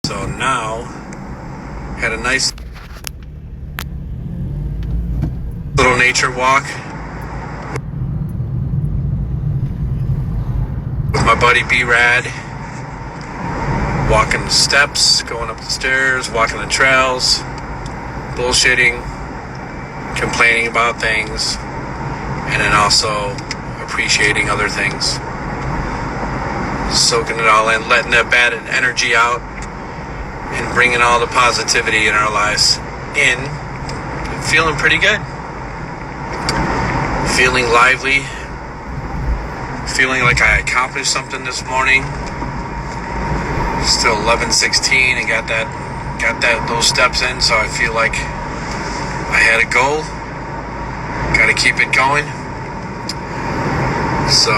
So now, had a nice little nature walk with my buddy B-Rad. Walking the steps, going up the stairs, walking the trails, bullshitting, complaining about things, and then also appreciating other things. Soaking it all in, letting that bad energy out, and bringing all the positivity in our lives in. Feeling pretty good. Feeling lively. Feeling like I accomplished something this morning. Still 11:16 and got those steps in, so I feel like I had a goal. Got to keep it going. So,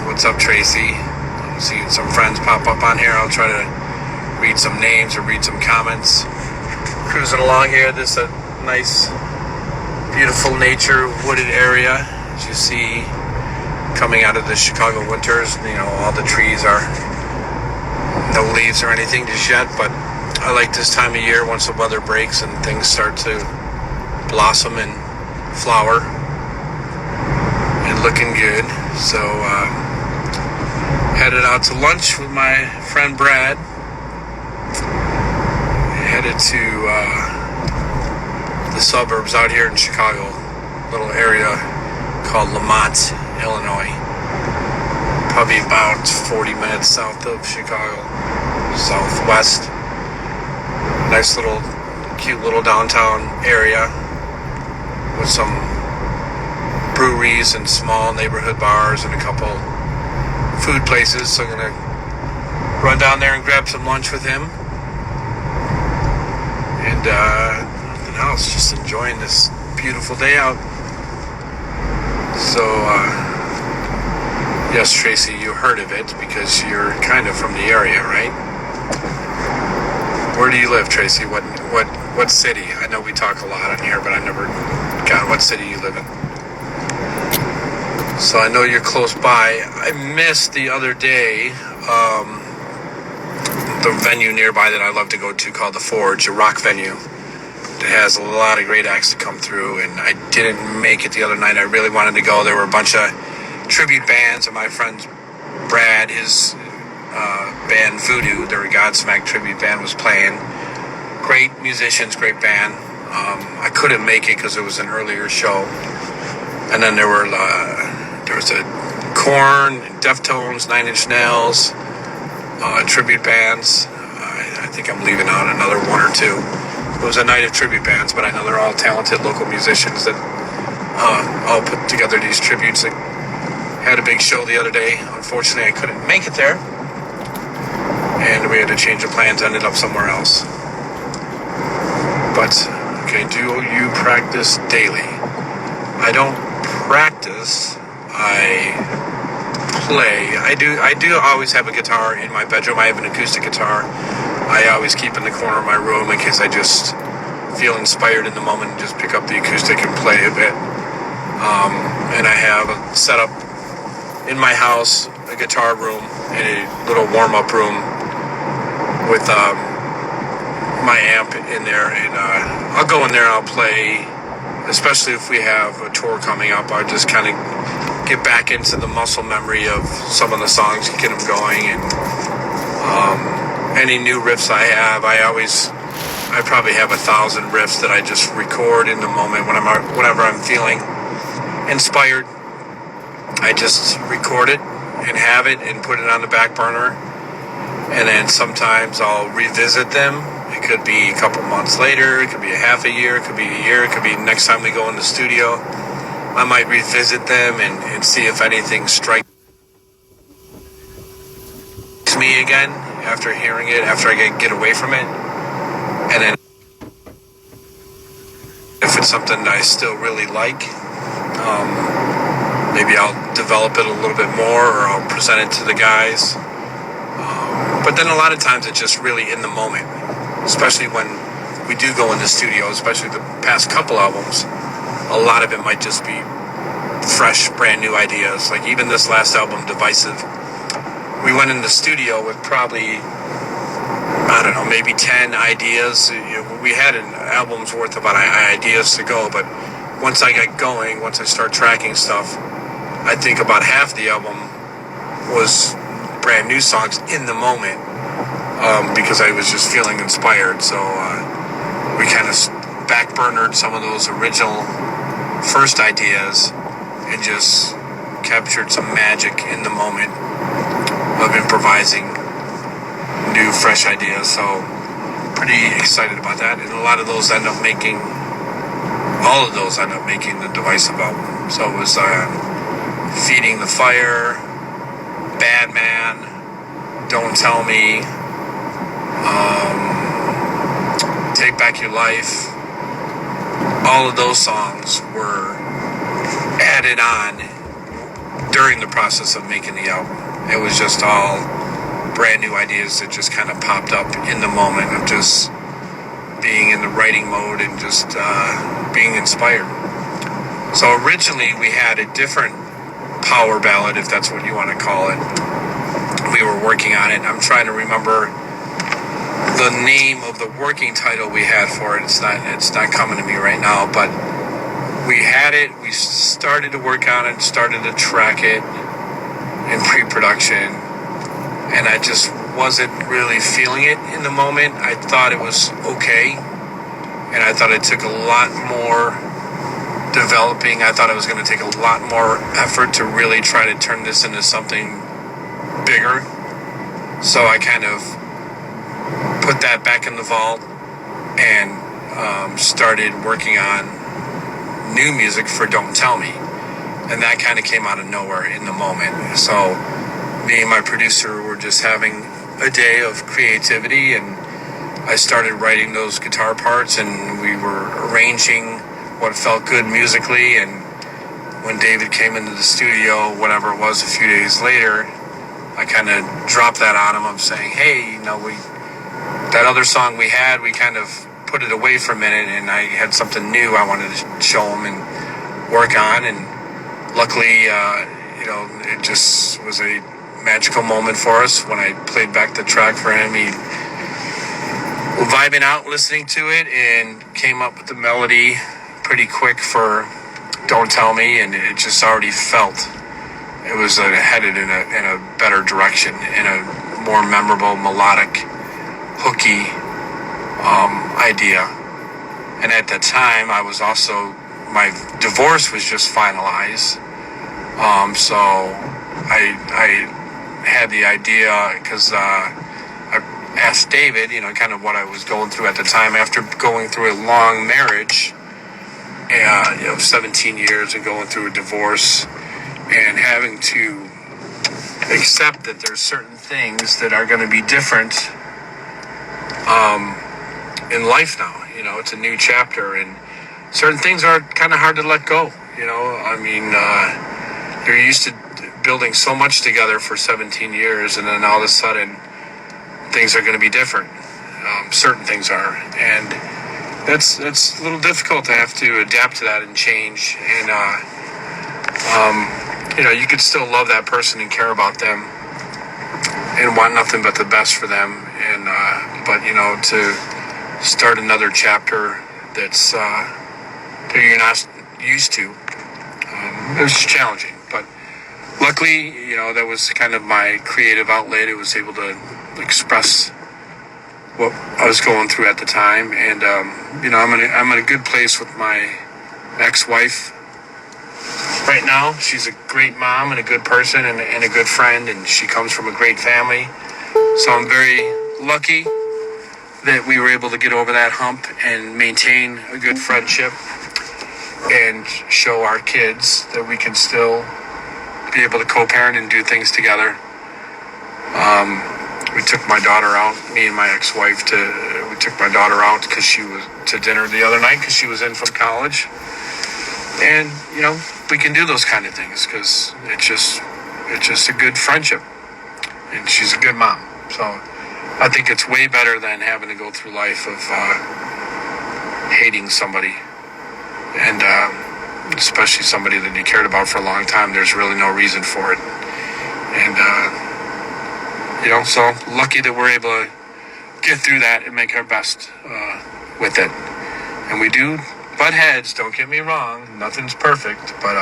what's up, Tracy? I'm seeing some friends pop up on here. I'll try to read some names or read some comments. Cruising along here. This is a nice, beautiful nature, wooded area. As you see, coming out of the Chicago winters, all the trees are no leaves or anything just yet, but I like this time of year once the weather breaks and things start to blossom and flower and looking good. So headed out to lunch with my friend Brad. Headed to the suburbs out here in Chicago, little area called Lamont, Illinois. Probably about 40 minutes south of Chicago, southwest. Nice little, cute little downtown area with some breweries and small neighborhood bars and a couple food places. So I'm going to run down there and grab some lunch with him. And nothing else, just enjoying this beautiful day out. So, yes, Tracy, you heard of it because you're kind of from the area, right? Where do you live, Tracy? What city? I know we talk a lot on here, but I never got what city you live in. So I know you're close by. I missed the other day the venue nearby that I love to go to called The Forge, a rock venue that has a lot of great acts to come through, and I didn't make it the other night. I really wanted to go. There were a bunch of tribute bands, and my friend Brad, his band Voodoo, their Godsmack tribute band, was playing. Great musicians, great band. I couldn't make it because it was an earlier show. And then there was a Korn, Deftones, Nine Inch Nails, tribute bands. I think I'm leaving out another one or two. It was a night of tribute bands, but I know they're all talented local musicians that all put together these tributes. I had a big show the other day. Unfortunately, I couldn't make it there, and we had to change the plans. Ended up somewhere else. But okay, do you practice daily? I don't practice. I play. I do always have a guitar in my bedroom. I have an acoustic guitar. I always keep in the corner of my room in case I just feel inspired in the moment and just pick up the acoustic and play a bit. And I have a setup in my house, a guitar room, and a little warm-up room with my amp in there. And I'll go in there and I'll play, especially if we have a tour coming up. I'll just kind of get back into the muscle memory of some of the songs, get them going, and any new riffs I have, I probably have 1,000 riffs that I just record in the moment whenever I'm feeling inspired. I just record it and have it and put it on the back burner, and then sometimes I'll revisit them. It could be a couple months later, it could be a half a year, it could be a year, it could be next time we go in the studio. I might revisit them and see if anything strikes me again after hearing it, after I get away from it. And then if it's something that I still really like, maybe I'll develop it a little bit more, or I'll present it to the guys. But then a lot of times it's just really in the moment, especially when we do go in the studio, especially the past couple albums. A lot of it might just be fresh, brand new ideas. Like even this last album, Divisive, we went in the studio with probably, I don't don't know, maybe 10 ideas. We had an album's worth of ideas to go, but once I got going, once I start tracking stuff, I think about half the album was brand new songs in the moment, because I was just feeling inspired. So we kind of backburnered some of those original first ideas and just captured some magic in the moment of improvising new, fresh ideas. So pretty excited about that. And all of those end up making the Divisive album. So it was Feeding the Fire, Bad Man, Don't Tell Me, Take Back Your Life. All of those songs were added on during the process of making the album. It was just all brand new ideas that just kind of popped up in the moment of just being in the writing mode and just being inspired. So originally we had a different power ballad, if that's what you want to call it. We were working on it. I'm trying to remember the name of the working title we had for it. It's not coming to me right now, but we had it. We started to work on it, started to track it in pre-production, and I just wasn't really feeling it in the moment. I thought it was okay, and I thought it took a lot more developing. I thought it was going to take a lot more effort to really try to turn this into something bigger. So I kind of put that back in the vault and started working on new music for Don't Tell Me. And that kind of came out of nowhere in the moment. So me and my producer were just having a day of creativity, and I started writing those guitar parts, and we were arranging what felt good musically. And when David came into the studio, whatever it was, a few days later, I kind of dropped that on him. I'm saying, hey, that other song we had, we kind of put it away for a minute, and I had something new I wanted to show him and work on. And luckily, it just was a magical moment for us when I played back the track for him. He was vibing out, listening to it, and came up with the melody pretty quick for Don't Tell Me, and it just already felt it was headed in a better direction, in a more memorable, melodic, hooky idea. And at that time, my divorce was just finalized, so I had the idea because I asked David, kind of what I was going through at the time after going through a long marriage, 17 years, and going through a divorce and having to accept that there's certain things that are going to be different in life now. It's a new chapter, and certain things are kind of hard to let go. You're used to building so much together for 17 years, and then all of a sudden things are going to be different. Certain things are, and that's a little difficult to have to adapt to that and change. And you could still love that person and care about them and want nothing but the best for them. And but to start another chapter that's that you're not used to, it was challenging. But luckily, that was kind of my creative outlet. It was able to express what I was going through at the time. And I'm in a good place with my ex-wife right now. She's a great mom and a good person and a good friend, and she comes from a great family. So I'm very lucky that we were able to get over that hump and maintain a good friendship and show our kids that we can still be able to co-parent and do things together. We took my daughter out, me and my ex-wife, we took my daughter out because she was to dinner the other night because she was in from college. And, we can do those kind of things because it's just a good friendship. And she's a good mom. So I think it's way better than having to go through life of hating somebody. And especially somebody that you cared about for a long time. There's really no reason for it. And, so lucky that we're able to get through that and make our best with it. And we do butt heads, don't get me wrong. Nothing's perfect, but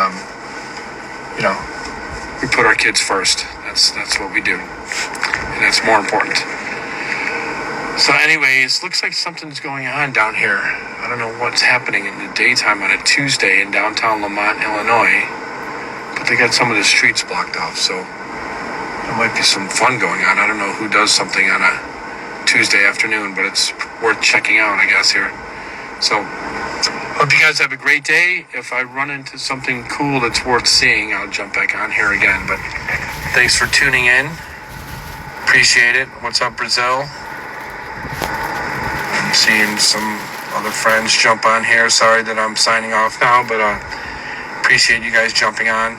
we put our kids first. That's what we do, and that's more important. So anyways, looks like something's going on down here. I don't know what's happening in the daytime on a Tuesday in downtown Lamont, Illinois, but they got some of the streets blocked off, so there might be some fun going on. I don't know who does something on a Tuesday afternoon, but it's worth checking out, I guess, here. So hope you guys have a great day. If I run into something cool that's worth seeing, I'll jump back on here again. But thanks for tuning in. Appreciate it. What's up, Brazil? I'm seeing some other friends jump on here. Sorry that I'm signing off now, but appreciate you guys jumping on.